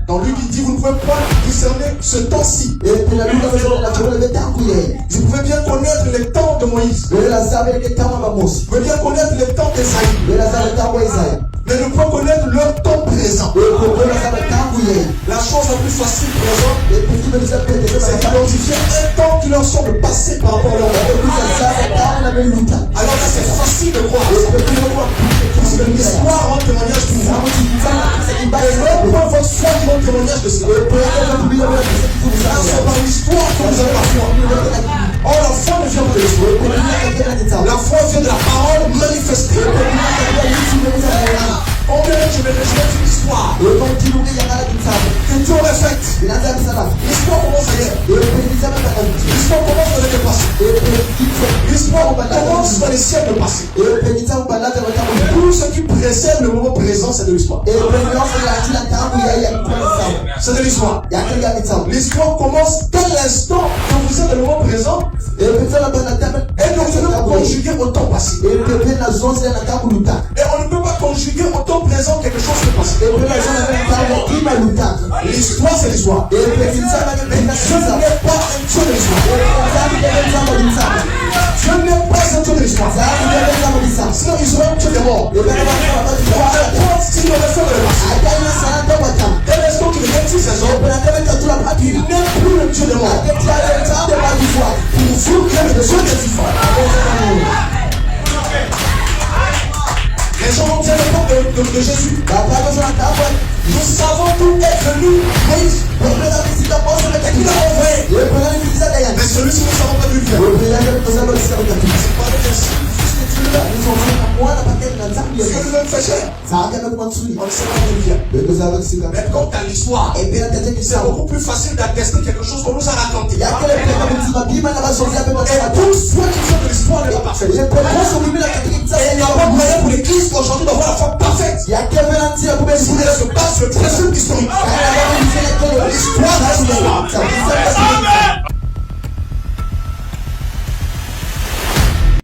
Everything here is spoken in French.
Dans Luc, il dit, vous ne pouvez pas discerner ce temps-ci. Vous pouvez bien connaître les temps de Moïse. Vous pouvez bien connaître les temps d'Esaïe. Mais ne pas connaître leur temps présent. La chose la plus facile présent, c'est d'identifier un temps qui leur semble passer par rapport à leur vie. Alors là, c'est facile de croire. Parce que l'histoire rend témoignage pour vous. Et l'autre point, votre foi qui rend témoignage de cela. C'est par l'histoire que vous avez la foi. Or, la foi ne vient pas de l'histoire. La foi vient de la parole manifestée. Combien je vais résumer une histoire que Dieu aurait faite. L'histoire commence ailleurs. L'histoire commence dans le passé. L'histoire commence dans les siècles passés. Tout ce qui précède le moment présent, c'est de l'histoire. C'est de l'histoire. L'histoire commence dès l'instant que vous êtes dans le moment présent. Et donc vous allez conjuguer au temps passé. Et on ne peut pas conjuguer au temps présent quelque chose qui est passé. L'histoire, c'est l'histoire. Je n'ai pas un Dieu de l'histoire. Je n'ai pas un Dieu de l'histoire. Sinon, ils auraient un Dieu de mort. S'il aurait fait le passé. Dès l'instant qu'il est 26 saisons, il n'est plus le Dieu de mort. Pour vous, il y a le Dieu des vivants. Les gens ont dit à l'époque de Jésus. Nous savons d'où est venu Moïse. Et qu'il a envoyé. Mais celui-ci, nous ne savons pas d'où il vient. C'est pas le Messie. Ce que nous même fait cher. On ne sait pas d'où il vient. Mais quand tu as l'histoire, c'est beaucoup plus facile d'attester quelque chose qu'on nous a raconté. Et tous ceux qui sont de